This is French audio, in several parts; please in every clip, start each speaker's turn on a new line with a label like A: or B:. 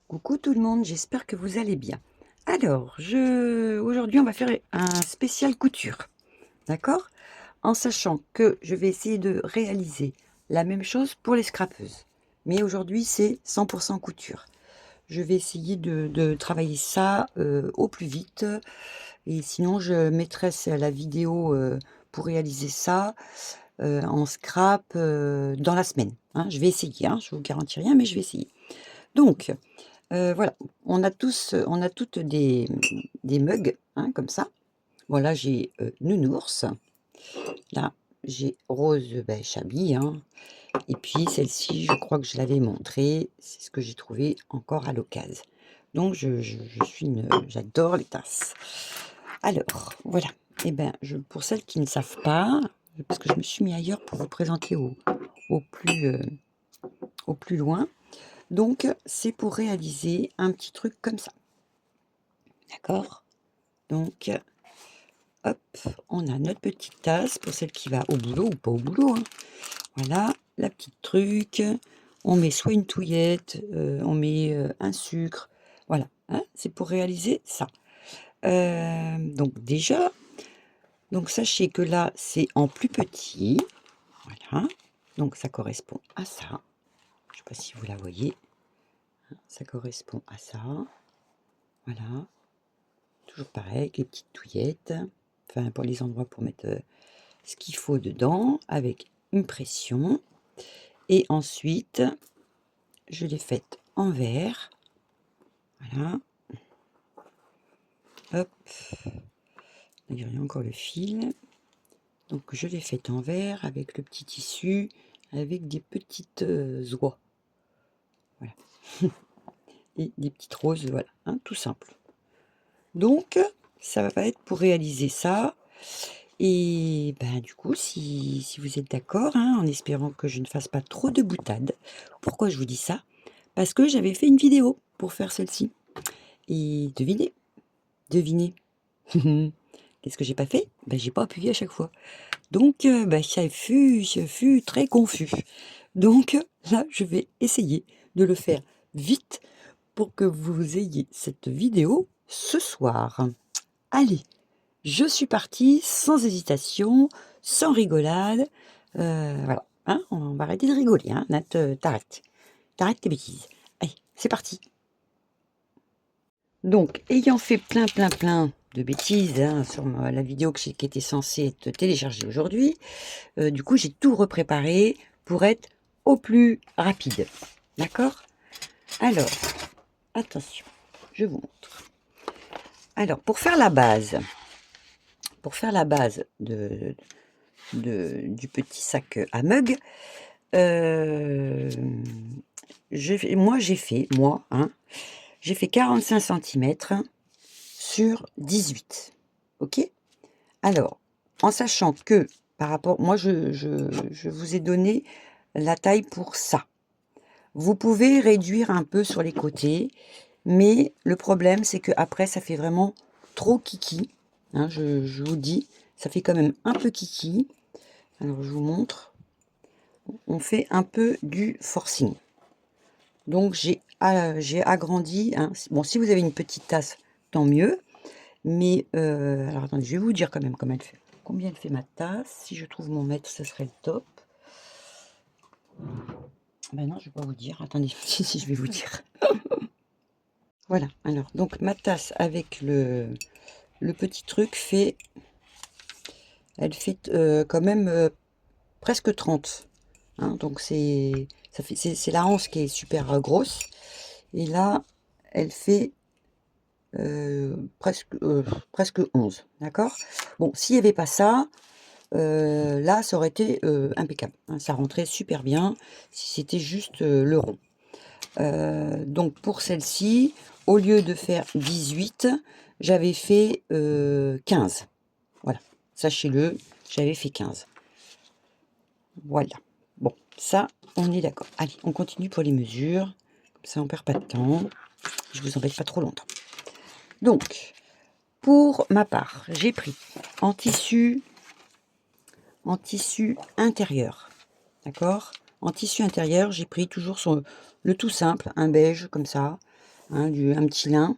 A: Coucou tout le monde, j'espère que vous allez bien. Alors, aujourd'hui, on va faire un spécial couture, d'accord? En sachant que je vais essayer de réaliser la même chose pour les scrapeuses. Mais aujourd'hui, c'est 100% couture. Je vais essayer de travailler ça au plus vite. Et sinon, je mettrai la vidéo pour réaliser ça en scrap dans la semaine, hein. Je vais essayer, hein, je ne vous garantis rien, mais je vais essayer. Donc, voilà, on a toutes des mugs, hein, comme ça. Bon là j'ai, nounours, là j'ai rose, chabi, hein, et puis celle-ci je crois que je l'avais montrée, c'est ce que j'ai trouvé encore à l'occasion. Donc je suis une, j'adore les tasses. Alors voilà, et ben je pour celles qui ne savent pas, parce que je me suis mis ailleurs pour vous présenter au plus, au plus loin. Donc c'est pour réaliser un petit truc comme ça. D'accord? Donc, hop, on a notre petite tasse pour celle qui va au boulot ou pas au boulot, hein. Voilà, la petite truc. On met soit une touillette, on met un sucre. Voilà, hein, c'est pour réaliser ça. Donc déjà, donc sachez que là, c'est en plus petit. Voilà, donc ça correspond à ça. Je ne sais pas si vous la voyez. Ça correspond à ça. Voilà. Toujours pareil, avec les petites touillettes, enfin pour les endroits pour mettre ce qu'il faut dedans, avec une pression. Et ensuite, je l'ai faite en verre. Voilà. Hop. D'ailleurs, il y a encore le fil. Donc je l'ai faite en verre avec le petit tissu, avec des petites oies. Voilà. Et des petites roses, voilà, hein, tout simple. Donc, ça va être pour réaliser ça. Et ben, du coup, si vous êtes d'accord, hein, en espérant que je ne fasse pas trop de boutade. Pourquoi je vous dis ça? Parce que j'avais fait une vidéo pour faire celle-ci. Et devinez, devinez. Qu'est-ce que j'ai pas fait? Ben, j'ai pas appuyé à chaque fois. Donc, ben, ça fut très confus. Donc, là, je vais essayer de le faire vite pour que vous ayez cette vidéo ce soir. Allez! Je suis partie sans hésitation, sans rigolade. Voilà, hein, on va arrêter de rigoler, hein. Nat, t'arrêtes. T'arrêtes tes bêtises. Allez, c'est parti. Donc, ayant fait plein de bêtises, hein, sur la vidéo qui était censée être téléchargée aujourd'hui, du coup, j'ai tout repréparé pour être au plus rapide. D'accord? Alors, attention, je vous montre. Alors, pour faire la base du petit sac à mug, j'ai fait 45 centimètres sur 18. Ok? Alors, en sachant que par rapport, moi je vous ai donné la taille pour ça. Vous pouvez réduire un peu sur les côtés, mais le problème c'est que après ça fait vraiment trop kiki, hein, je vous dis, ça fait quand même un peu kiki. Alors je vous montre, on fait un peu du forcing. Donc j'ai agrandi, hein. Bon, si vous avez une petite tasse, tant mieux. Mais alors attendez, je vais vous dire quand même combien elle fait ma tasse. Si je trouve mon mètre, ce serait le top. Ben non, je vais pas vous dire. Attendez, si je vais vous dire. Voilà. Alors donc ma tasse avec le petit truc fait, elle fait quand même presque 30. Hein, donc c'est la hanche qui est super grosse. Et là, elle fait presque 11, d'accord? Bon, s'il n'y avait pas ça, là, ça aurait été impeccable, hein, ça rentrait super bien si c'était juste le rond. Donc pour celle-ci, au lieu de faire 18, j'avais fait 15. Voilà, sachez-le, j'avais fait 15. Voilà. Bon, ça, on est d'accord. Allez, on continue pour les mesures. Comme ça, on perd pas de temps. Je vous embête pas trop longtemps. Donc, pour ma part, j'ai pris en tissu intérieur. D'accord? En tissu intérieur, j'ai pris toujours le tout simple, un beige comme ça. hein, un petit lin.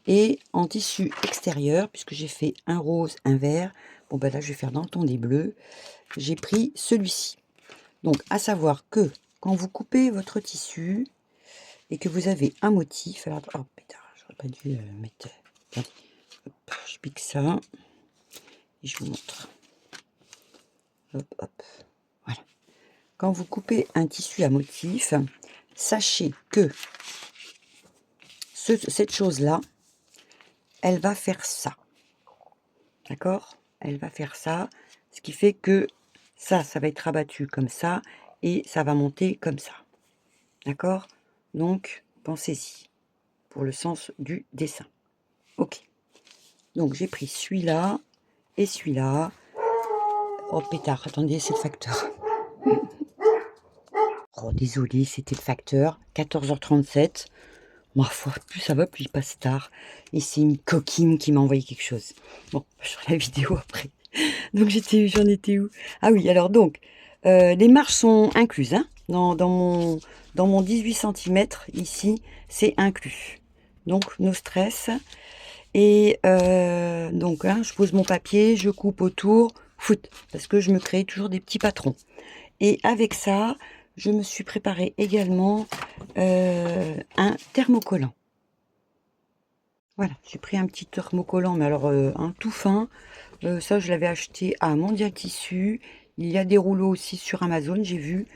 A: Et en tissu extérieur, puisque j'ai fait un rose, un vert, bon ben là je vais faire dans le ton des bleus, j'ai pris celui-ci. Donc à savoir que quand vous coupez votre tissu et que vous avez un motif, alors oh pétard, j'aurais pas dû mettre, attendez, hop, je pique ça et je vous montre. Hop, hop, voilà. Quand vous coupez un tissu à motif, sachez que cette chose-là, elle va faire ça. D'accord? Elle va faire ça, ce qui fait que ça va être rabattu comme ça et ça va monter comme ça. D'accord? Donc, pensez-y pour le sens du dessin. Ok. Donc, j'ai pris celui-là et celui-là. Oh pétard, attendez, c'est le facteur. Oh, désolé, c'était le facteur. 14h37. Ma foi, plus ça va, plus il passe tard. Et c'est une coquine qui m'a envoyé quelque chose. Bon, je ferai la vidéo après. Donc j'en étais où? Ah oui, alors donc, les marches sont incluses, hein, dans mon 18 centimètres ici, c'est inclus. Donc, no stress. Et donc, hein, je pose mon papier, je coupe autour, foot, parce que je me crée toujours des petits patrons. Et avec ça, je me suis préparé également un thermocollant. Voilà, j'ai pris un petit thermocollant, mais alors un tout fin. Ça, je l'avais acheté à Mondial Tissu. Il y a des rouleaux aussi sur Amazon, j'ai vu.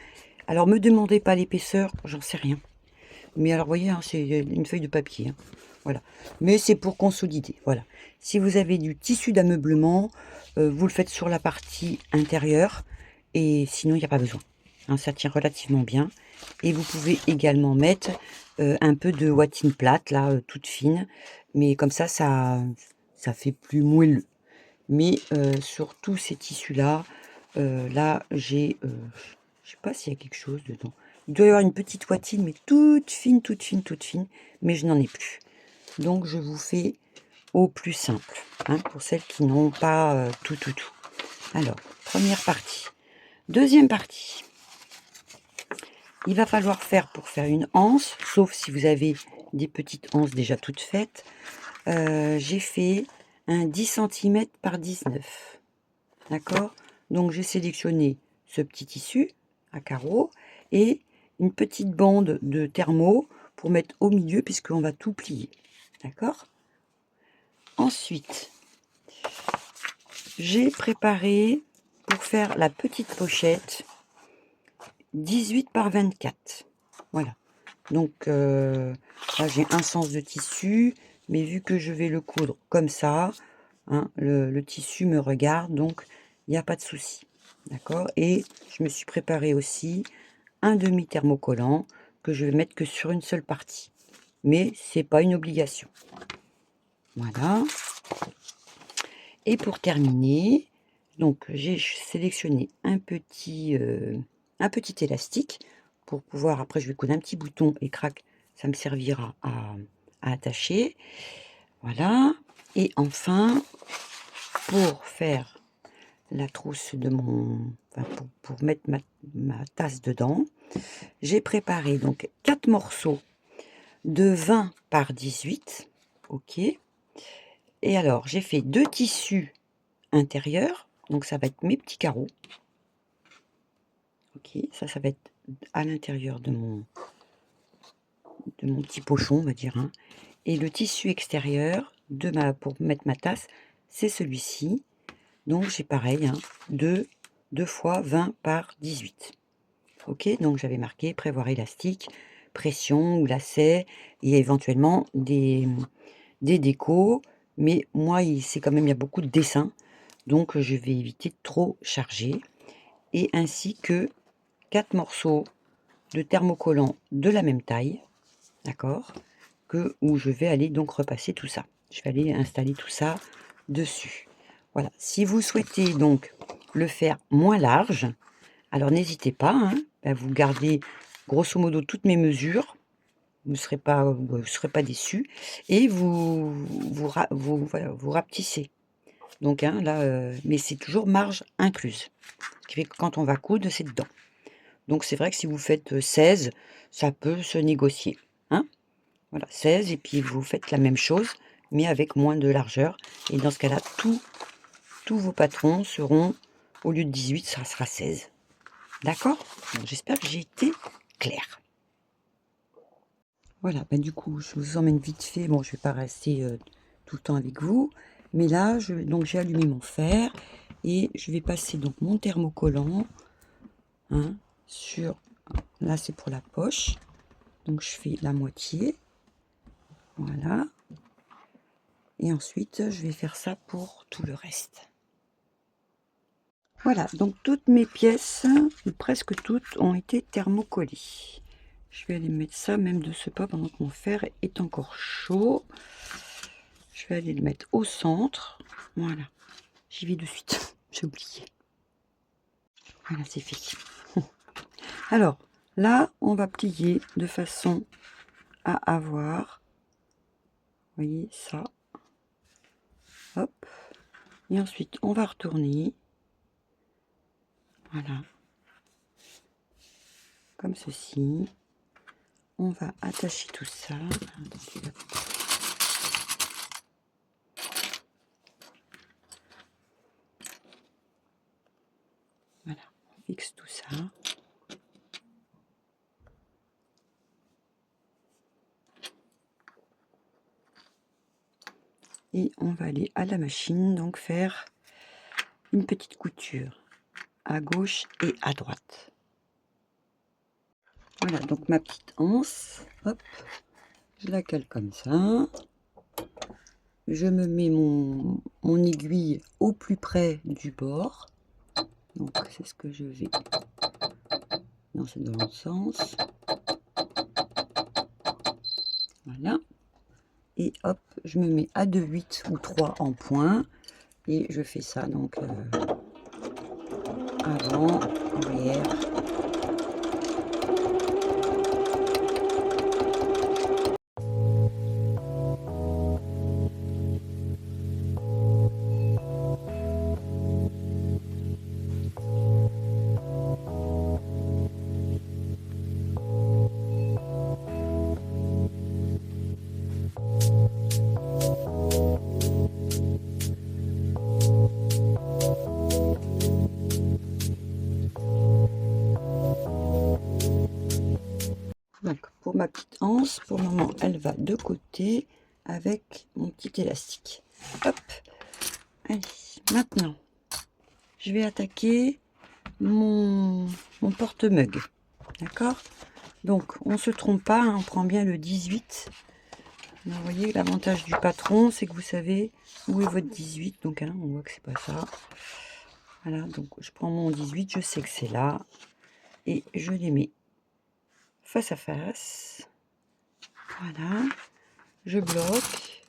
A: Alors, me demandez pas l'épaisseur, j'en sais rien. Mais alors, vous voyez, hein, c'est une feuille de papier. Hein. Voilà. Mais c'est pour consolider. Voilà. Si vous avez du tissu d'ameublement, vous le faites sur la partie intérieure. Et sinon, il n'y a pas besoin. Hein, ça tient relativement bien. Et vous pouvez également mettre un peu de watine plate, là, toute fine. Mais comme ça fait plus moelleux. Mais sur tous ces tissus-là, là, je sais pas s'il y a quelque chose dedans. Il doit y avoir une petite watine, mais toute fine, toute fine, toute fine. Mais je n'en ai plus. Donc, je vous fais au plus simple, hein, pour celles qui n'ont pas tout. Alors, première partie. Deuxième partie. Il va falloir faire, pour faire une anse, sauf si vous avez des petites anses déjà toutes faites, j'ai fait un 10 cm par 19. D'accord? Donc, j'ai sélectionné ce petit tissu à carreaux et une petite bande de thermo pour mettre au milieu puisqu'on va tout plier. D'accord? Ensuite, j'ai préparé pour faire la petite pochette 18 par 24. Voilà. Donc, là, j'ai un sens de tissu, mais vu que je vais le coudre comme ça, hein, le tissu me regarde, donc il n'y a pas de souci. D'accord? Et je me suis préparé aussi un demi-thermocollant que je vais mettre que sur une seule partie. Mais c'est pas une obligation. Voilà. Et pour terminer, donc j'ai sélectionné un petit élastique pour pouvoir, après je vais coudre un petit bouton et crac, ça me servira à attacher. Voilà. Et enfin, pour faire la trousse de pour mettre ma tasse dedans, j'ai préparé donc 4 morceaux de 20 par 18. Ok. Et alors, j'ai fait 2 tissus intérieurs. Donc, ça va être mes petits carreaux. Ok, ça va être à l'intérieur de mon petit pochon, on va dire. Hein. Et le tissu extérieur pour mettre ma tasse, c'est celui-ci. Donc, j'ai pareil, hein, 2 fois 20 par 18. Ok, donc j'avais marqué prévoir élastique, pression ou lacet et éventuellement des décos. Mais moi, c'est quand même, il y a beaucoup de dessins. Donc, je vais éviter de trop charger. Et ainsi que 4 morceaux de thermocollant de la même taille. D'accord? Où je vais aller donc repasser tout ça. Je vais aller installer tout ça dessus. Voilà. Si vous souhaitez donc le faire moins large, alors n'hésitez pas. Hein, vous gardez grosso modo toutes mes mesures. Vous ne serez pas déçus. Et vous rapetissez. Donc hein, là, mais c'est toujours marge incluse. Ce qui fait que quand on va coudre, c'est dedans. Donc c'est vrai que si vous faites 16, ça peut se négocier. Hein? Voilà, 16 et puis vous faites la même chose, mais avec moins de largeur. Et dans ce cas-là, tous vos patrons seront, au lieu de 18, ça sera 16. D'accord? J'espère que j'ai été claire. Voilà, bah, du coup, je vous emmène vite fait. Bon, je vais pas rester tout le temps avec vous. Mais là, donc j'ai allumé mon fer et je vais passer donc mon thermocollant hein, sur... Là, c'est pour la poche. Donc, je fais la moitié. Voilà. Et ensuite, je vais faire ça pour tout le reste. Voilà, donc toutes mes pièces, ou presque toutes, ont été thermocollées. Je vais aller mettre ça même de ce pas pendant que mon fer est encore chaud. Je vais aller le mettre au centre. Voilà, j'y vais de suite. J'ai oublié. Voilà, c'est fait. Alors, là, on va plier de façon à avoir, vous voyez, ça. Hop. Et ensuite, on va retourner. Voilà. Comme ceci. On va attacher tout ça. Voilà, on fixe tout ça. Et on va aller à la machine, donc faire une petite couture à gauche et à droite. Voilà, donc ma petite anse, hop, je la cale comme ça. Je me mets mon aiguille au plus près du bord. Donc c'est ce que je vais. Non, c'est dans l'autre sens. Voilà. Et hop, je me mets à 2,8 ou 3 en point. Et je fais ça donc avant, arrière. Donc pour ma petite anse, pour le moment, elle va de côté avec mon petit élastique. Hop. Allez, maintenant, je vais attaquer mon porte-mug. D'accord? Donc, on ne se trompe pas, hein, on prend bien le 18. Vous voyez, l'avantage du patron, c'est que vous savez où est votre 18. Donc, hein, on voit que c'est pas ça. Voilà, donc je prends mon 18, je sais que c'est là. Et je les mets face à face. Voilà. Je bloque.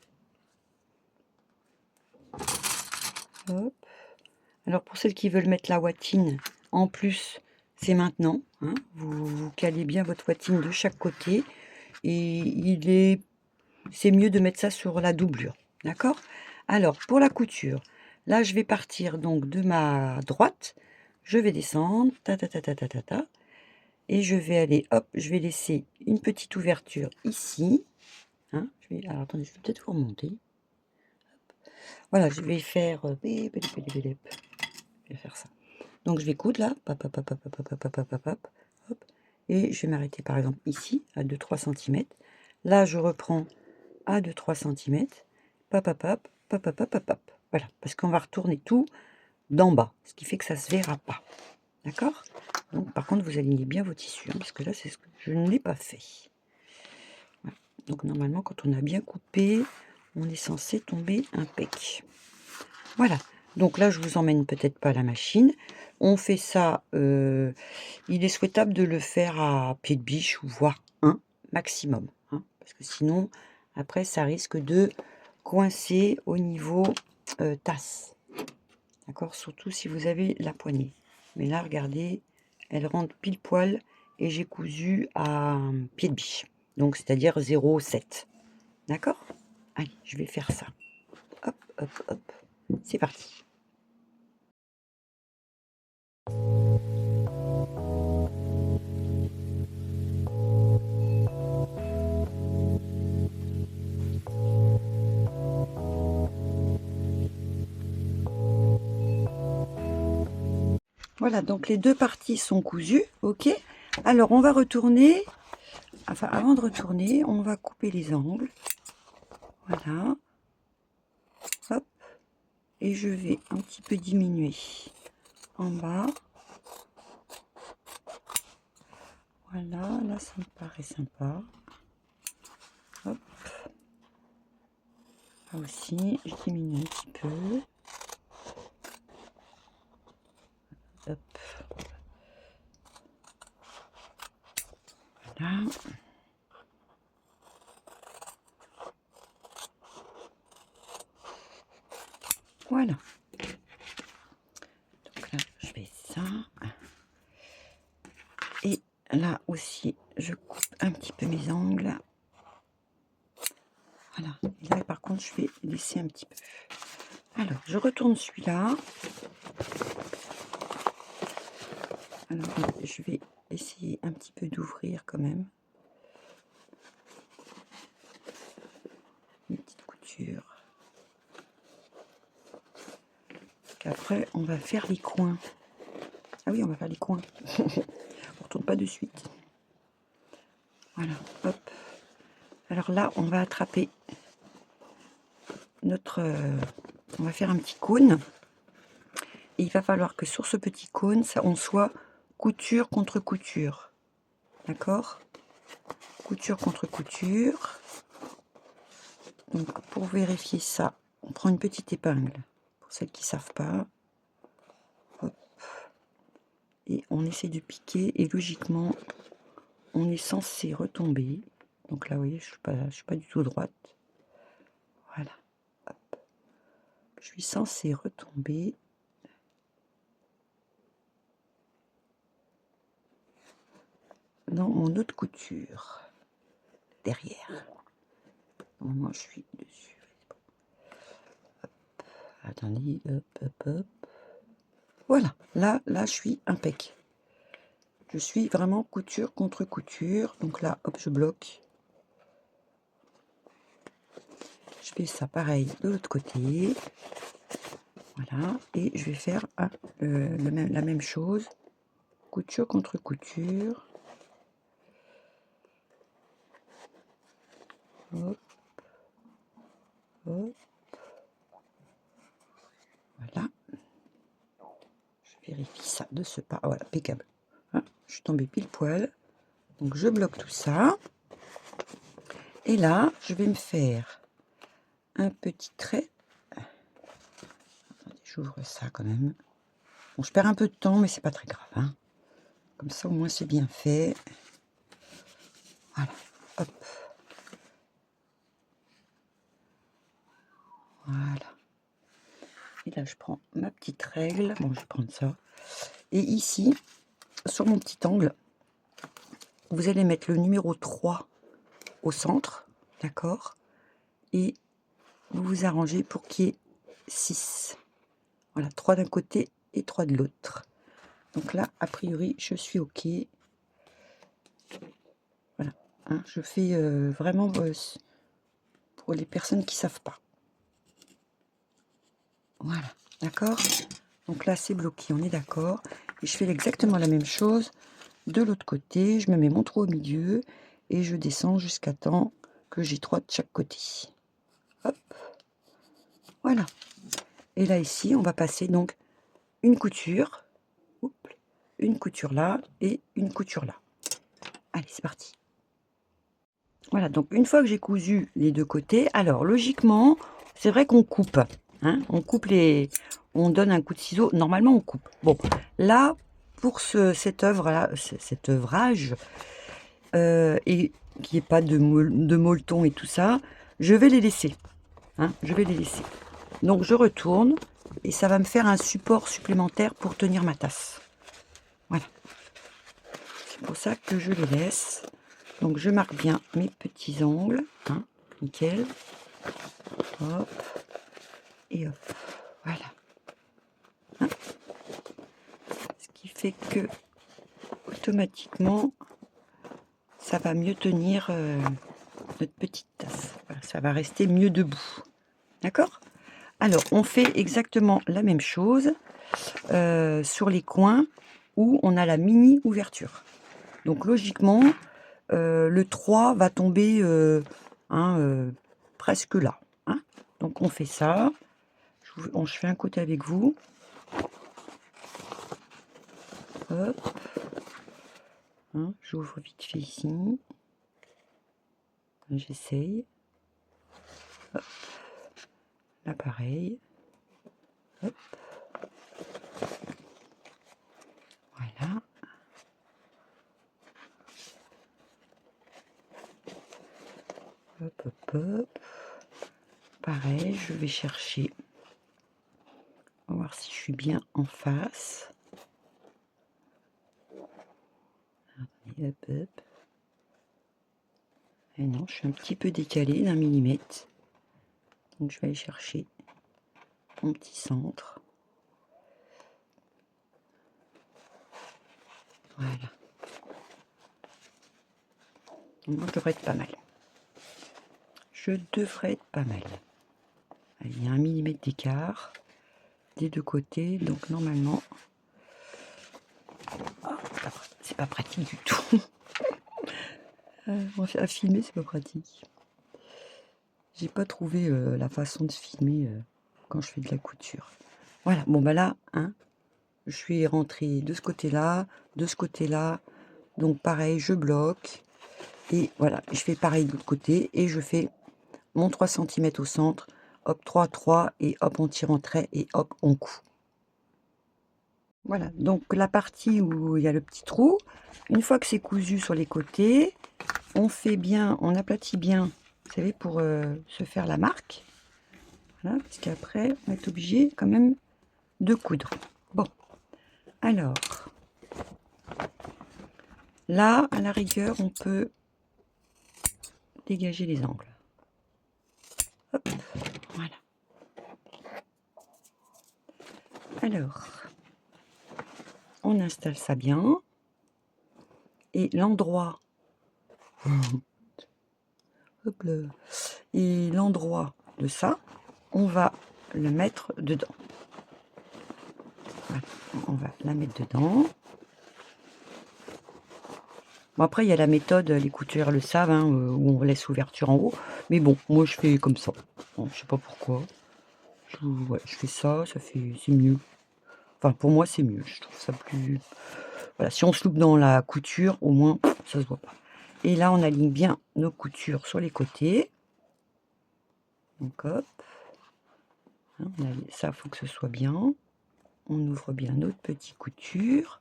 A: Hop. Alors pour celles qui veulent mettre la watine en plus, c'est maintenant. Hein. Vous calez bien votre watine de chaque côté. Et c'est mieux de mettre ça sur la doublure. D'accord? Alors pour la couture, là je vais partir donc de ma droite. Je vais descendre. Ta ta ta ta ta ta ta. Et je vais aller, hop, je vais laisser une petite ouverture ici. Hein, alors attendez, je vais peut-être vous remonter. Voilà, je vais faire, je vais faire ça. Donc je vais coudre là, hop, hop, hop, hop, hop, hop, hop, hop, hop, hop, et je vais m'arrêter par exemple ici à 2-3 cm. Là, je reprends à 2-3 cm. Hop, hop, hop, hop, hop, hop, hop, hop. Voilà, parce qu'on va retourner tout d'en bas, ce qui fait que ça se verra pas. D'accord? Donc par contre, vous alignez bien vos tissus, hein, parce que là, c'est ce que je ne l'ai pas fait. Voilà. Donc normalement, quand on a bien coupé, on est censé tomber impec. Voilà. Donc là, je vous emmène peut-être pas à la machine. On fait ça, il est souhaitable de le faire à pied de biche ou voire un maximum. Hein, parce que sinon, après, ça risque de coincer au niveau tasse. D'accord? Surtout si vous avez la poignée. Mais là, regardez, elle rentre pile poil et j'ai cousu à pied de biche. Donc, c'est-à-dire 0,7. D'accord? Allez, je vais faire ça. Hop, hop, hop. C'est parti. Voilà, donc les deux parties sont cousues, ok. Alors on va retourner, enfin avant de retourner, on va couper les angles. Voilà. Hop. Et je vais un petit peu diminuer en bas. Voilà, là ça me paraît sympa. Hop. Là aussi, je diminue un petit peu. Hop. Voilà. Voilà. Donc là, je fais ça. Et là aussi, je coupe un petit peu mes angles. Voilà. Et là, par contre, je vais laisser un petit peu. Alors, je retourne celui-là. Alors, je vais essayer un petit peu d'ouvrir quand même. Une petite couture. Après, on va faire les coins. Ah oui, on va faire les coins. On retourne pas de suite. Voilà, hop. Alors là, on va attraper notre... on va faire un petit cône. Et il va falloir que sur ce petit cône, ça, on soit couture contre couture. D'accord? Couture contre couture. Donc, pour vérifier ça, on prend une petite épingle. Pour celles qui ne savent pas. Hop. Et on essaie de piquer. Et logiquement, on est censé retomber. Donc là, vous voyez, je suis pas du tout droite. Voilà. Hop. Je suis censée retomber. Dans mon autre couture. Derrière. Normalement, je suis dessus. Hop. Attendez. Hop, hop, hop. Voilà. Là, je suis impec. Je suis vraiment couture contre couture. Donc là, hop, je bloque. Je fais ça pareil de l'autre côté. Voilà. Et je vais faire la même chose. Couture contre couture. Hop. Hop. Voilà. Je vérifie ça de ce pas. Voilà, impeccable. Hein, je suis tombée pile poil. Donc je bloque tout ça. Et là, je vais me faire un petit trait. Attendez, j'ouvre ça quand même. Bon, je perds un peu de temps, mais c'est pas très grave. Hein. Comme ça, au moins, c'est bien fait. Voilà. Hop. Voilà. Et là, je prends ma petite règle. Bon, je vais prendre ça. Et ici, sur mon petit angle, vous allez mettre le numéro 3 au centre. D'accord? Et vous vous arrangez pour qu'il y ait 6. Voilà, 3 d'un côté et 3 de l'autre. Donc là, a priori, je suis OK. Voilà. Hein, je fais vraiment pour les personnes qui ne savent pas. Voilà, d'accord? Donc là, c'est bloqué, on est d'accord. Et je fais exactement la même chose de l'autre côté. Je me mets mon trou au milieu et je descends jusqu'à temps que j'ai 3 de chaque côté. Hop. Voilà. Et là, ici, on va passer donc une couture. Une couture là et une couture là. Allez, c'est parti. Voilà, donc une fois que j'ai cousu les deux côtés, alors logiquement, c'est vrai qu'on coupe. Hein, on coupe on donne un coup de ciseau. Normalement, on coupe. Bon, là, pour cette œuvre-là, cet œuvrage, et qui n'est pas de molleton et tout ça, je vais les laisser. Hein, je vais les laisser. Donc, je retourne et ça va me faire un support supplémentaire pour tenir ma tasse. Voilà. C'est pour ça que je les laisse. Donc je marque bien mes petits angles, hein, nickel. Hop. Et hop. Voilà. Hein. Ce qui fait que automatiquement, ça va mieux tenir notre petite tasse. Voilà, ça va rester mieux debout. D'accord? Alors, on fait exactement la même chose. sur les coins où on a la mini ouverture. Donc logiquement, le 3 va tomber presque là. Hein. Donc on fait ça. Je fais un côté avec vous. Hop. Hein, j'ouvre vite fait ici. J'essaye. Là pareil. Hop. Voilà. Hop, hop, hop. Pareil, je vais chercher. On va voir si je suis bien en face. Hop, hop. Et non, je suis un petit peu décalé d'un millimètre. Donc je vais aller chercher mon petit centre. Voilà. Donc, je devrais être pas mal. Je devrais être pas mal. Il y a 1 millimètre d'écart des deux côtés, donc normalement, c'est pas pratique du tout. À filmer, c'est pas pratique. J'ai pas trouvé la façon de filmer quand je fais de la couture. Voilà, bon bah là, hein, je suis rentrée de ce côté-là, de ce côté-là, donc pareil, je bloque, et voilà, je fais pareil de l'autre côté, et je fais mon 3 cm au centre, hop, 3, 3, et hop, on tire en trait, et hop, on coud. Voilà, donc la partie où il y a le petit trou, une fois que c'est cousu sur les côtés, on fait bien, on aplatit bien, vous savez, pour se faire la marque. Voilà, parce qu'après, on est obligé quand même de coudre. Bon, alors, là, à la rigueur, on peut dégager les angles. Hop, voilà. Alors, on installe ça bien. Et l'endroit... Hop là. Et l'endroit de ça, on va le mettre dedans. Voilà, on va la mettre dedans. Bon, après, il y a la méthode, les couturières le savent, hein, où on laisse l'ouverture en haut. Mais bon, moi, je fais comme ça. Bon, je sais pas pourquoi. Je fais ça, c'est mieux. Enfin, pour moi, c'est mieux. Je trouve ça plus... Voilà, si on se loupe dans la couture, au moins, ça se voit pas. Et là, on aligne bien nos coutures sur les côtés. Donc, hop. Hein, ça, il faut que ce soit bien. On ouvre bien notre petite couture.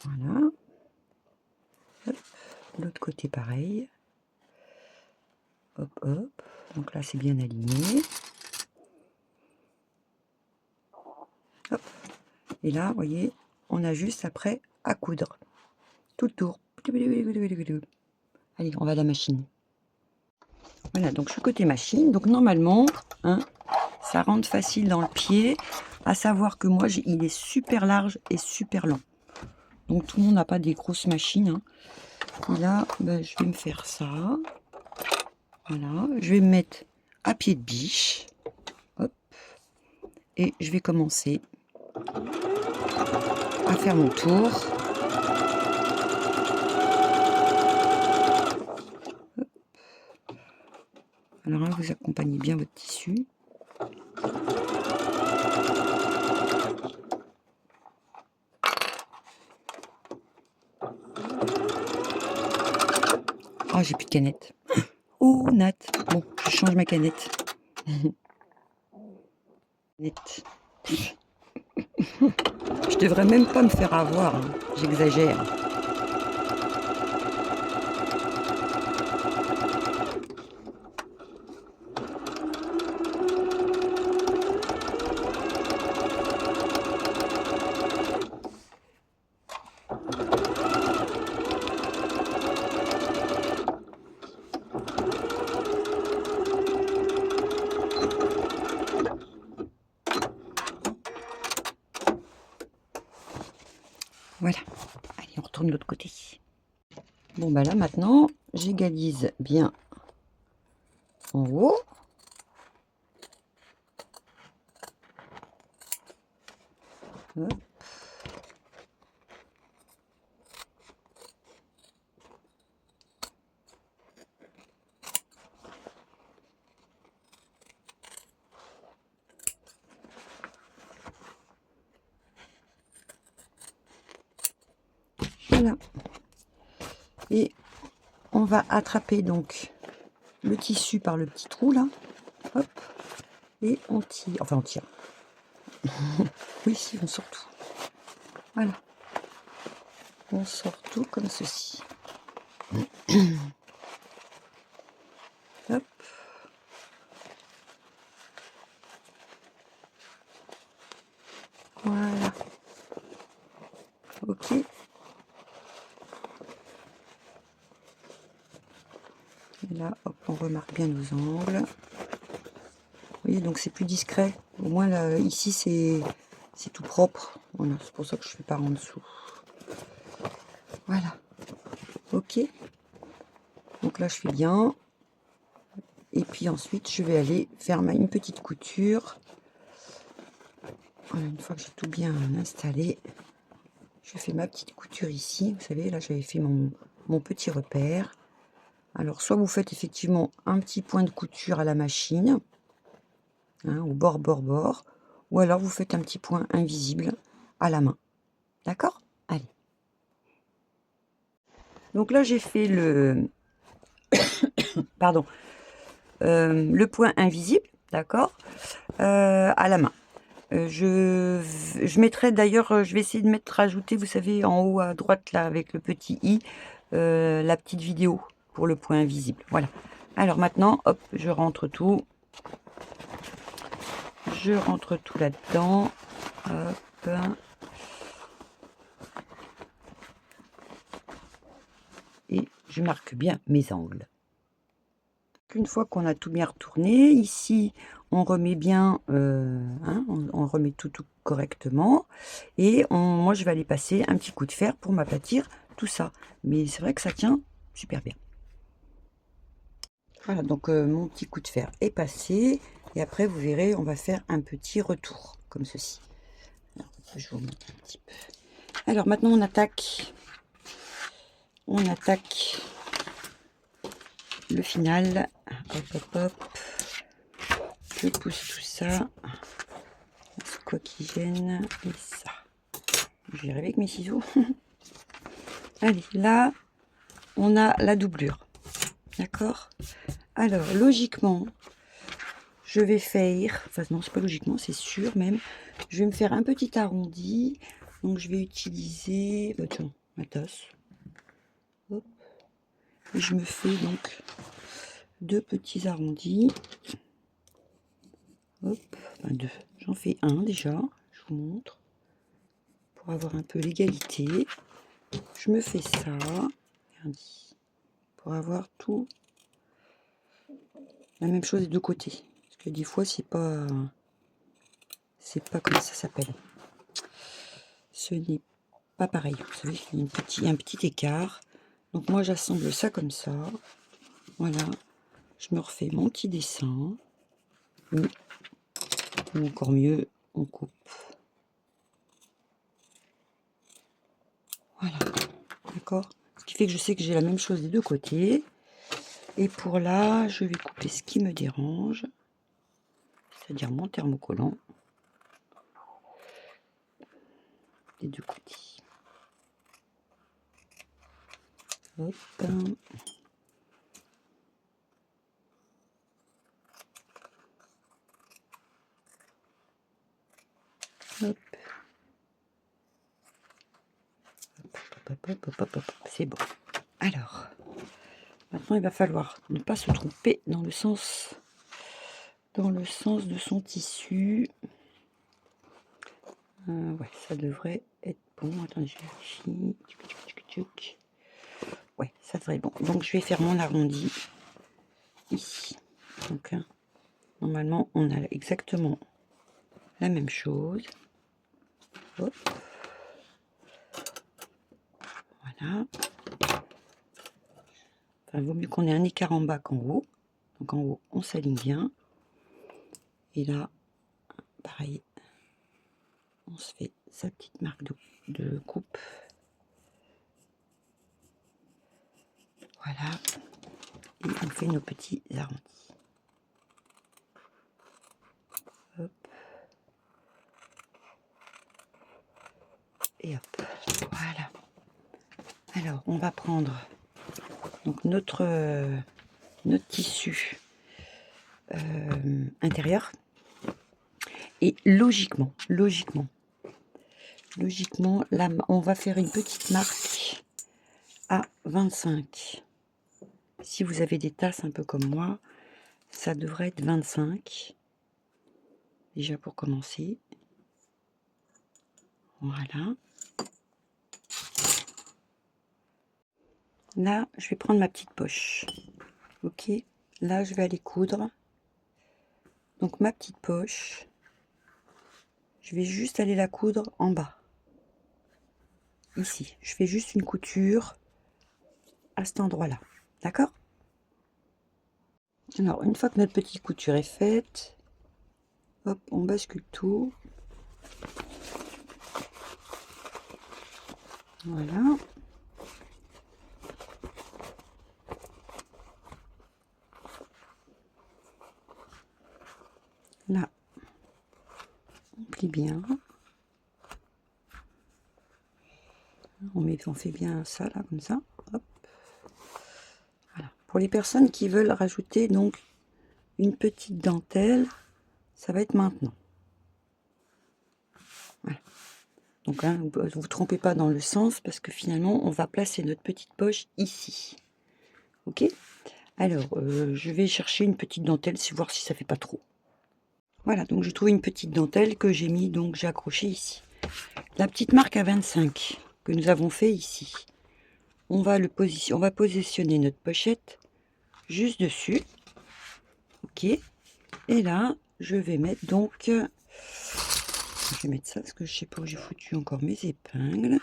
A: Voilà. L'autre côté, pareil. Hop, hop. Donc là, c'est bien aligné. Hop. Et là, vous voyez, on a juste après à coudre. Tout le tour. Allez, on va à la machine. Voilà, donc je suis côté machine. Donc normalement, hein, ça rentre facile dans le pied. À savoir que moi, il est super large et super lent. Donc tout le monde n'a pas des grosses machines. Hein. Et là, ben, je vais me faire ça. Voilà, je vais me mettre à pied de biche. Hop. Et je vais commencer à faire mon tour. Hop. Alors là, vous accompagnez bien votre tissu. Ah, j'ai plus de canette. Oh, Nat. Bon, je change ma canette. Je devrais même pas me faire avoir. Hein. J'exagère. Voilà. Allez, on retourne de l'autre côté. Bon, bah là, maintenant, j'égalise bien en haut. Hop. Voilà. Et on va attraper donc le tissu par le petit trou là. Hop. Et on tire. Enfin, on tire. Oui, si, on sort tout. Voilà. On sort tout comme ceci. Hop. Voilà. Ok. Et là, hop, on remarque bien nos angles. Vous voyez, donc c'est plus discret. Au moins, là, ici, c'est tout propre. Voilà, c'est pour ça que je fais par en dessous. Voilà. Ok. Donc là, je fais bien. Et puis ensuite, je vais aller faire une petite couture. Voilà, une fois que j'ai tout bien installé, je fais ma petite couture ici. Vous savez, là, j'avais fait mon petit repère. Alors, soit vous faites effectivement un petit point de couture à la machine, hein, au bord, bord, bord, ou alors vous faites un petit point invisible à la main. D'accord? Allez. Donc là, j'ai fait le... Pardon. Le point invisible, d'accord, à la main. Je mettrai d'ailleurs, je vais essayer de rajouter, vous savez, en haut à droite, là, avec le petit i, la petite vidéo pour le point invisible. Voilà. Alors maintenant, hop, je rentre tout. Je rentre tout là-dedans. Hop. Et je marque bien mes angles. Une fois qu'on a tout bien retourné, ici, on remet bien, hein, on remet tout correctement. Et moi, je vais aller passer un petit coup de fer pour m'aplatir tout ça. Mais c'est vrai que ça tient super bien. Voilà, donc mon petit coup de fer est passé. Et après, vous verrez, on va faire un petit retour, comme ceci. Alors, je vous montre un petit peu. Alors, maintenant, on attaque. On attaque le final. Hop, hop, hop. Je pousse tout ça. Quoi qui gêne. Et ça. Je vais y arriver avec mes ciseaux. Allez, là, on a la doublure. D'accord? Alors, logiquement, je vais faire... Enfin, non, c'est pas logiquement, c'est sûr même. Je vais me faire un petit arrondi. Donc, je vais utiliser... Bah, tiens, ma tasse. Hop. Et je me fais donc 2 petits arrondis. Hop, enfin 2. J'en fais un déjà, je vous montre. Pour avoir un peu l'égalité. Je me fais ça. Regardez. Pour avoir tout la même chose des deux côtés. Parce que des fois, c'est pas comment ça s'appelle. Ce n'est pas pareil. Vous savez, il y a un petit écart. Donc moi, j'assemble ça comme ça. Voilà. Je me refais mon petit dessin. Ou encore mieux, on coupe. Voilà. D'accord? Ce qui fait que je sais que j'ai la même chose des deux côtés. Et pour là, je vais couper ce qui me dérange. C'est-à-dire mon thermocollant. Des deux côtés. Hop. Hop. C'est bon. Alors, maintenant il va falloir ne pas se tromper dans le sens de son tissu. Ouais, ça devrait être bon. Attendez, je vérifie. Ouais, ça devrait être bon. Donc je vais faire mon arrondi ici. Donc normalement on a exactement la même chose. Hop. Voilà. Enfin, il vaut mieux qu'on ait un écart en bas qu'en haut. Donc en haut, on s'aligne bien. Et là, pareil. On se fait sa petite marque de coupe. Voilà. Et on fait nos petits arrondis. Hop. Et hop. Voilà. Alors, on va prendre donc notre tissu intérieur. Et logiquement, là, on va faire une petite marque à 25. Si vous avez des tasses un peu comme moi, ça devrait être 25. Déjà pour commencer. Voilà. Là, je vais prendre ma petite poche. Ok. Là, je vais aller coudre. Donc ma petite poche, je vais juste aller la coudre en bas. Ici, je fais juste une couture à cet endroit-là. D'accord? Alors, une fois que notre petite couture est faite, hop, on bascule tout. Voilà. Là, on plie bien. On fait bien ça, là, comme ça. Hop. Voilà. Pour les personnes qui veulent rajouter donc une petite dentelle, ça va être maintenant. Voilà. Donc, hein, vous ne vous trompez pas dans le sens, parce que finalement, on va placer notre petite poche ici. Ok? Alors, je vais chercher une petite dentelle, voir si ça fait pas trop. Voilà, donc j'ai trouvé une petite dentelle que j'ai mis, donc j'ai accroché ici. La petite marque à 25 que nous avons fait ici. On va positionner notre pochette juste dessus. Ok. Et là, je vais mettre donc... je vais mettre ça parce que je sais pas où j'ai foutu encore mes épingles.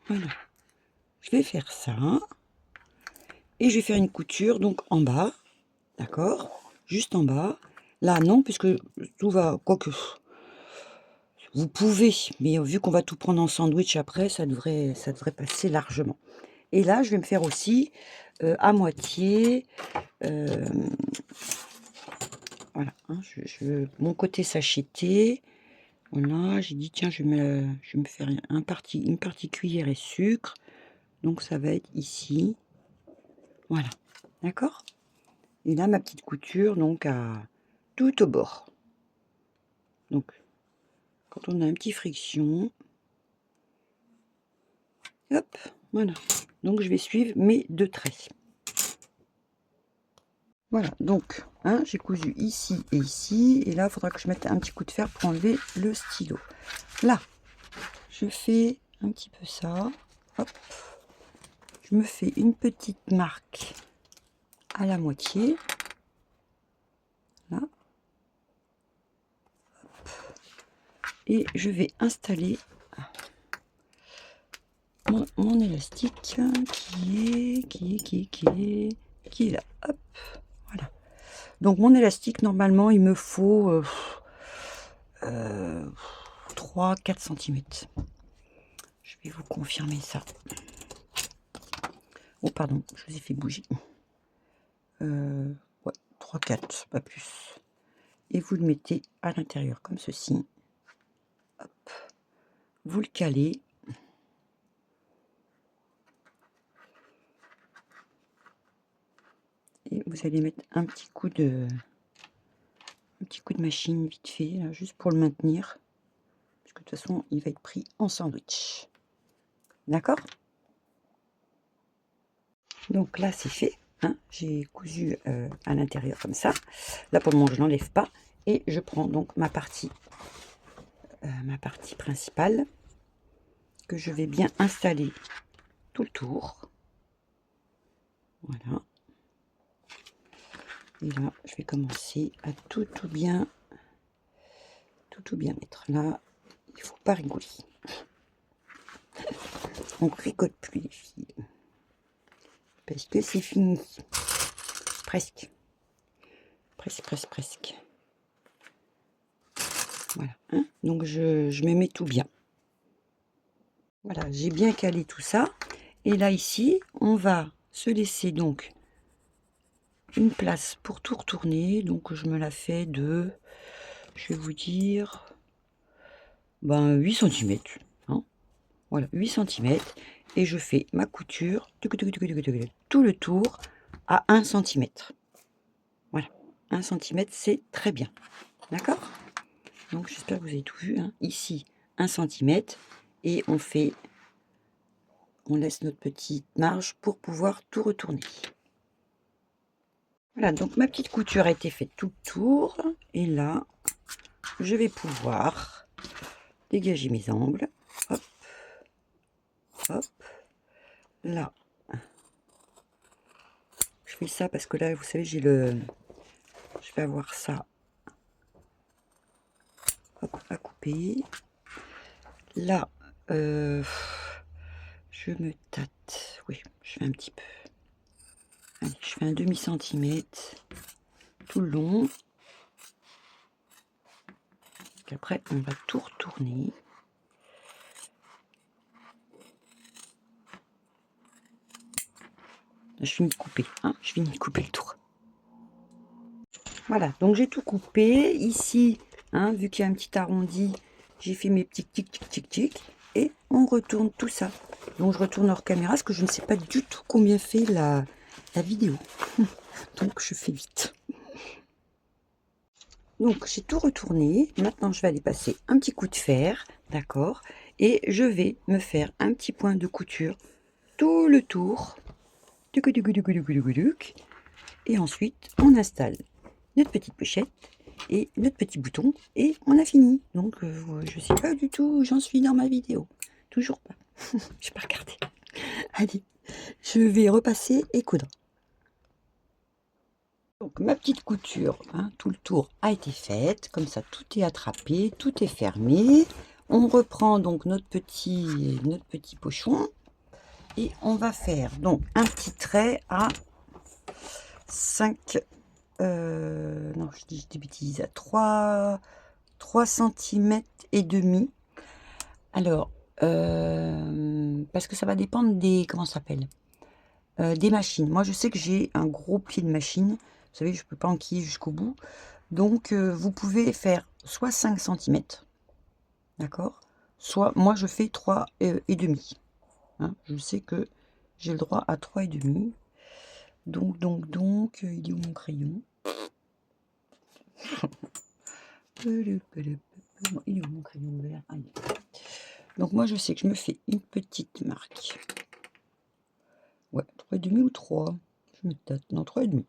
A: Voilà. Je vais faire ça. Et je vais faire une couture donc en bas. D'accord? Juste en bas. Là, non, puisque tout va... Quoique... Vous pouvez, mais vu qu'on va tout prendre en sandwich après, ça devrait passer largement. Et là, je vais me faire aussi à moitié... voilà, hein, mon côté sacheté. Voilà, j'ai dit tiens, je vais me faire une partie cuillère et sucre. Donc ça va être ici. Voilà, d'accord? Et là, ma petite couture, donc tout au bord. Donc, quand on a un petit friction, hop, voilà. Donc je vais suivre mes 2 traits. Voilà, donc hein, j'ai cousu ici et ici, et là il faudra que je mette un petit coup de fer pour enlever le stylo. Là, je fais un petit peu ça, hop, je me fais une petite marque à la moitié, là, hop, et je vais installer mon élastique qui est là, hop, voilà. Donc mon élastique, normalement, il me faut 3-4 cm. Je vais vous confirmer ça. Oh pardon, je vous ai fait bouger. Ouais, 3-4, pas plus. Et vous le mettez à l'intérieur comme ceci. Hop. Vous le calez. Et vous allez mettre un petit coup de machine vite fait, là, juste pour le maintenir. Parce que de toute façon, il va être pris en sandwich. D'accord? Donc là, c'est fait. Hein, j'ai cousu à l'intérieur comme ça. Là, pour le moment, je n'enlève pas. Et je prends donc ma partie principale que je vais bien installer tout le tour. Voilà. Et là, je vais commencer à tout bien mettre. Là, il faut pas rigoler. On rigole plus, les filles. Parce que c'est fini. Presque. Presque. Voilà, hein, donc je me mets tout bien. Voilà, j'ai bien calé tout ça. Et là, ici, on va se laisser donc une place pour tout retourner. Donc, je me la fais de, je vais vous dire, 8 centimètres. Hein. Voilà, 8 centimètres. Et je fais ma couture tout le tour à 1 centimètre. Voilà, 1 centimètre, c'est très bien. D'accord? Donc, j'espère que vous avez tout vu. Hein. Ici, 1 centimètre. Et on laisse notre petite marge pour pouvoir tout retourner. Voilà, donc ma petite couture a été faite tout le tour. Et là, je vais pouvoir dégager mes angles. Hop, hop. Là, je fais ça parce que là, vous savez, je vais avoir ça hop, à couper. Là, je me tâte. Oui, je fais un petit peu. Allez, je fais un demi-centimètre tout le long. Puis après, on va tout retourner. Je finis de couper, hein, je finis de couper le tour. Voilà, donc j'ai tout coupé. Ici, hein, vu qu'il y a un petit arrondi, j'ai fait mes petits tic tic tic tic. Et on retourne tout ça. Donc je retourne hors caméra parce que je ne sais pas du tout combien fait la vidéo. Donc je fais vite. Donc j'ai tout retourné. Maintenant je vais aller passer un petit coup de fer. D'accord. Et je vais me faire un petit point de couture tout le tour. Et ensuite on installe notre petite pochette et notre petit bouton et on a fini. Donc je sais pas du tout où j'en suis dans ma vidéo. Toujours pas. Je vais pas regarder. Allez, je vais repasser et coudre. Donc ma petite couture, hein, tout le tour a été faite. Comme ça, tout est attrapé, tout est fermé. On reprend donc notre petit pochon et on va faire donc un petit trait à 5 non, je dis des bêtises, à 3 cm et demi. Alors, parce que ça va dépendre des, comment ça s'appelle, des machines. Moi, je sais que j'ai un gros pied de machine. Vous savez, je peux pas enquiller jusqu'au bout. Donc, vous pouvez faire soit 5 cm, d'accord? Soit, moi, je fais 3 et demi. Hein, je sais que j'ai le droit à 3 et demi. Donc, il est où mon crayon? Il est où mon crayon vert? Ah, donc moi je sais que je me fais une petite marque. Ouais, 3,5 ou 3. Je me tâte. Non, 3,5.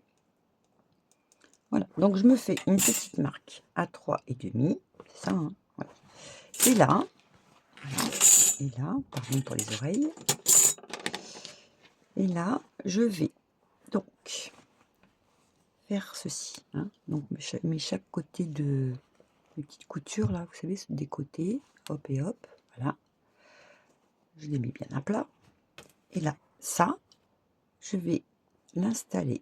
A: Voilà, donc je me fais une petite marque à 3,5. C'est ça, hein, voilà. Et là, pardon pour les oreilles. Et là, je vais donc faire ceci. Hein, donc chaque côté de mes petites coutures là, vous savez, des côtés, hop et hop, voilà. Je les mets bien à plat. Et là, ça, je vais l'installer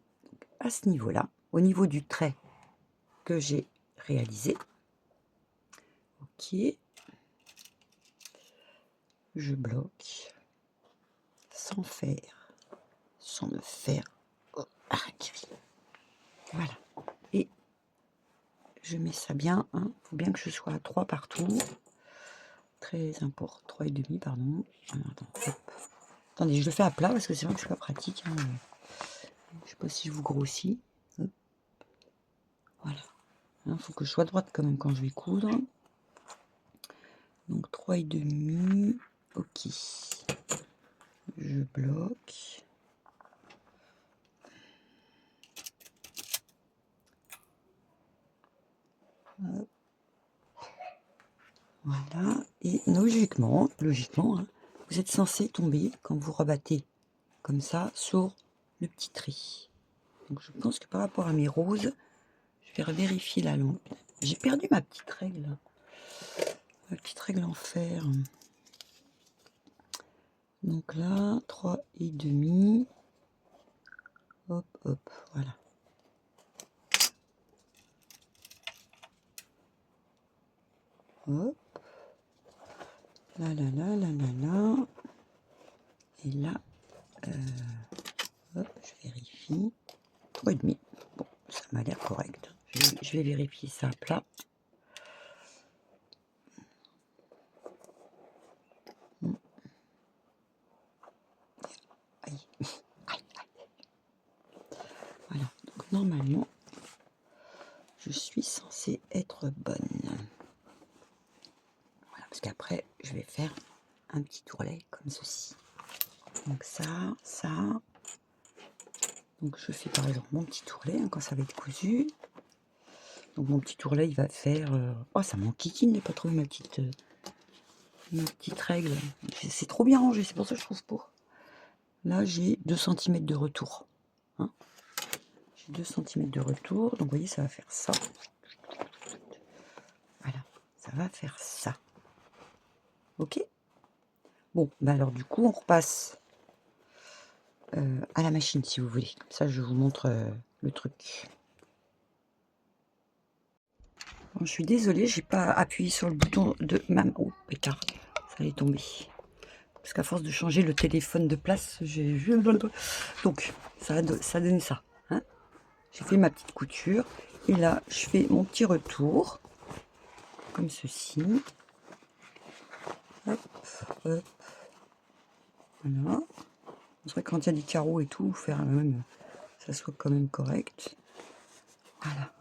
A: à ce niveau-là, au niveau du trait que j'ai réalisé. Ok. Je bloque sans me faire harakiri. Voilà. Et je mets ça bien. Il faut bien que je sois à 3 partout. Très important. 3,5, pardon. Attendez, je le fais à plat parce que c'est vrai que c'est pas pratique. Hein. Je sais pas si je vous grossis. Hop. Voilà. Il faut que je sois droite quand même quand je vais coudre. Donc 3,5. Ok. Je bloque. Hop. Voilà. Et logiquement, hein, vous êtes censé tomber quand vous rebattez comme ça sur le petit tri. Donc je pense que par rapport à mes roses, je vais vérifier la longue. J'ai perdu ma petite règle. Ma petite règle en fer. Donc là, 3,5. Hop, hop, voilà. Hop. Là, là, là, là, là, là. Et là, hop, je vérifie. 3,5. Bon, ça m'a l'air correct. Je vais vérifier ça à plat. Aïe. Aïe, aïe. Voilà, donc normalement, je suis censée être bonne. Voilà, parce qu'après, je vais faire un petit tourlet comme ceci. Donc ça, ça. Donc je fais par exemple mon petit tourlet hein, quand ça va être cousu. Donc mon petit tourlet, il va faire... Oh, ça m'enquiquine, j'ai pas trouvé ma petite règle. C'est trop bien rangé, c'est pour ça que je trouve pour. Là, j'ai 2 cm de retour. Hein, j'ai 2 cm de retour, donc vous voyez, ça va faire ça. Voilà, ça va faire ça. Ok. Bon, bah alors du coup, on repasse à la machine si vous voulez. Comme ça, je vous montre le truc. Bon, je suis désolée, j'ai pas appuyé sur le bouton de ma... Oh, pétard, ça allait tomber. Parce qu'à force de changer le téléphone de place, j'ai... Donc, ça donne ça. Hein, j'ai fait ma petite couture. Et là, je fais mon petit retour. Comme ceci. Hop, hop. Voilà. C'est vrai que quand il y a des carreaux et tout, faire même, ça soit quand même correct. Voilà.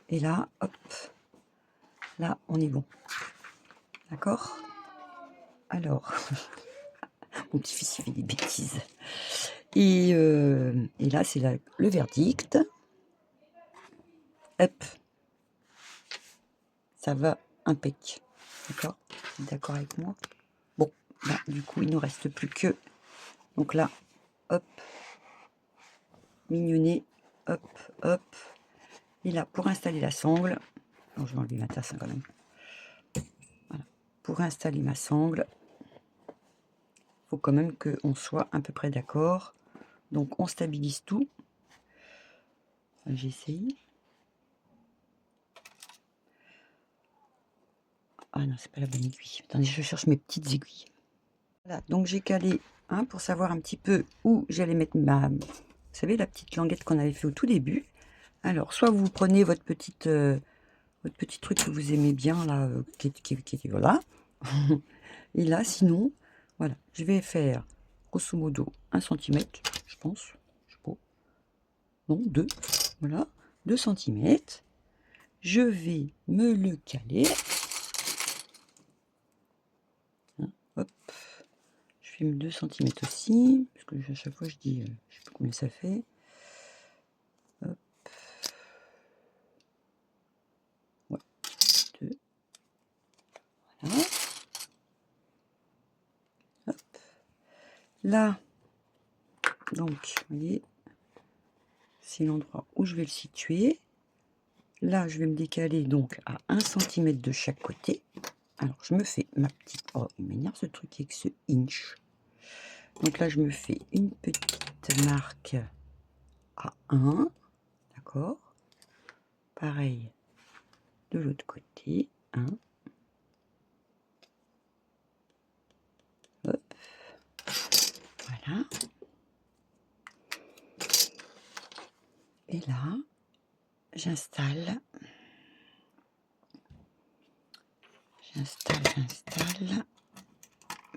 A: Et là, hop. Là, on est bon. D'accord? Alors, mon petit-fils, il fait des bêtises. Et là, c'est le verdict. Hop. Ça va impec. D'accord? Vous êtes d'accord avec moi? Bon, bah, du coup, il ne nous reste plus que... Donc là, hop. Mignonnet. Hop, hop. Et là, pour installer la sangle... Non, je vais enlever ma tasse hein, quand même. Voilà. Pour installer ma sangle, il faut quand même qu'on soit à peu près d'accord. Donc, on stabilise tout. J'essaye. Ah non, c'est pas la bonne aiguille. Attendez, je cherche mes petites aiguilles. Voilà, donc j'ai calé hein, pour savoir un petit peu où j'allais mettre ma... Vous savez, la petite languette qu'on avait fait au tout début. Alors, soit vous prenez votre petit truc que vous aimez bien, là, qui est voilà. Et là, sinon, voilà, je vais faire, grosso modo, 1 cm, je pense. Je sais pas. Non, 2. Voilà, 2 cm. Je vais me le caler. Hein, hop. Je fais 2 cm aussi, parce que à chaque fois je dis, je sais pas combien ça fait. Hop. Ouais, 2. Voilà. Hop. Là, donc, vous voyez, c'est l'endroit où je vais le situer. Là, je vais me décaler donc à 1 cm de chaque côté. Alors, je me fais ma petite... Oh, il m'énerve ce truc avec ce inch. Donc là, je me fais une petite marque à 1. D'accord. Pareil de l'autre côté. 1. Hop. Voilà. Et là, j'installe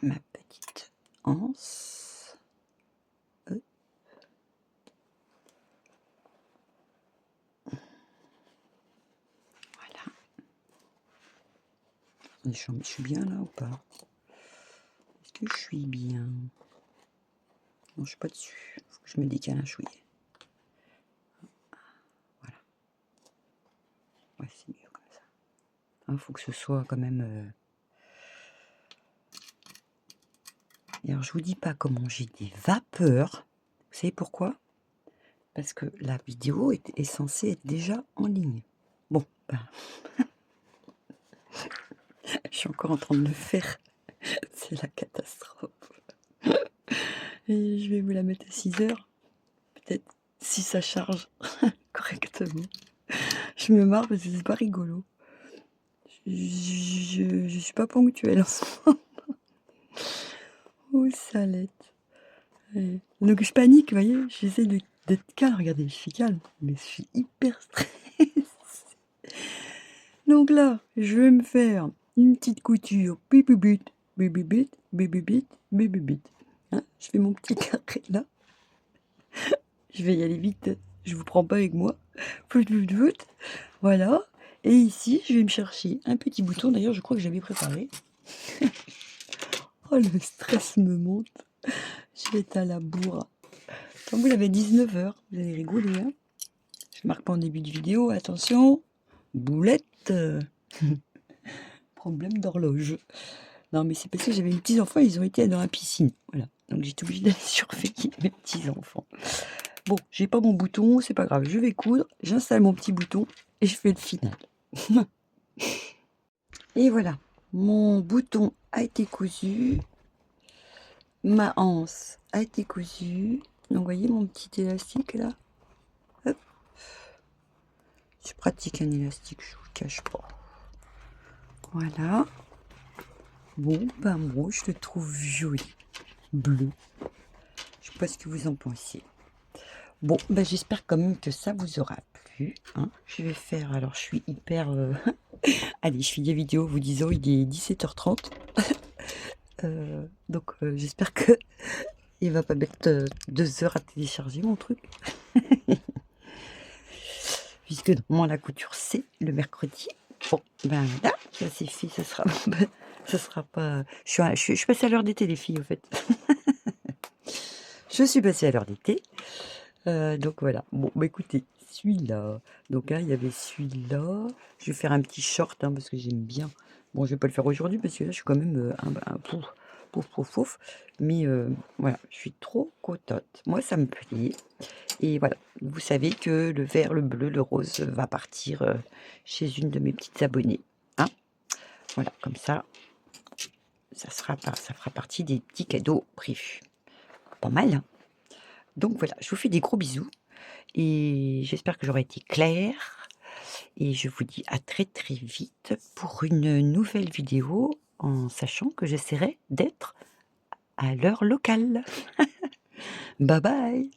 A: ma petite anse. Hop. Voilà. Je suis bien là ou pas? Est-ce que je suis bien? Non, je suis pas dessus. Faut que je me décale un chouïa. Voilà. Ouais, c'est mieux comme ça. Il faut que ce soit quand même... Et alors, je vous dis pas comment j'ai des vapeurs. Vous savez pourquoi? Parce que la vidéo est censée être déjà en ligne. Bon, ben, je suis encore en train de le faire. C'est la catastrophe. Et je vais vous la mettre à 6 heures. Peut-être si ça charge correctement. Je me marre parce que c'est pas rigolo. je suis pas ponctuelle en ce moment. Oh, salette. Ouais. Donc je panique, vous voyez, j'essaie d'être calme. Regardez, je suis calme, mais je suis hyper stressée. Donc là, je vais me faire une petite couture, bibibit, bibibit, bibibit, bibibit. Hein, je fais mon petit carré là. Je vais y aller vite, je vous prends pas avec moi. Flout, flout, flout. Voilà. Et ici, je vais me chercher un petit bouton. D'ailleurs, je crois que j'avais préparé. Oh, le stress me monte. Je vais être à la bourre. Quand vous l'avez 19h, vous allez rigoler. Hein, je marque pas en début de vidéo. Attention, boulette. Problème d'horloge. Non, mais c'est parce que j'avais mes petits-enfants, ils ont été dans la piscine. Voilà. Donc j'étais obligée d'aller surveiller mes petits-enfants. Bon, j'ai pas mon bouton, c'est pas grave. Je vais coudre, j'installe mon petit bouton et je fais le final. Et voilà, mon bouton a été cousu. Ma anse a été cousue. Donc vous voyez mon petit élastique là. Hop. C'est pratique un élastique, je vous le cache pas. Voilà. Bon, ben moi je le trouve joli. Bleu. Je sais pas ce que vous en pensez. Bon, ben j'espère quand même que ça vous aura plu. Hein. Je vais faire, alors je suis hyper... Allez, je fais des vidéos vous disant il est 17h30. Donc j'espère que il va pas mettre 2 heures à télécharger mon truc. Puisque moi la couture c'est le mercredi. Bon, ben là, ça c'est fait, ça sera... ça sera pas... Je suis passée à l'heure d'été les filles, en fait. Je suis passée à l'heure d'été. Donc voilà. Bon, bah écoutez, celui-là. Donc là, il y avait celui-là. Je vais faire un petit short, hein, parce que j'aime bien. Bon, je vais pas le faire aujourd'hui, parce que là, je suis quand même un pouf, pouf, pouf, pouf. Mais voilà, je suis trop contente. Moi, ça me plaît. Et voilà, vous savez que le vert, le bleu, le rose va partir chez une de mes petites abonnées. Hein, voilà, comme ça, ça fera partie des petits cadeaux prévus. Pas mal, hein. Donc voilà, je vous fais des gros bisous. Et j'espère que j'aurai été claire. Et je vous dis à très très vite pour une nouvelle vidéo en sachant que j'essaierai d'être à l'heure locale. Bye bye!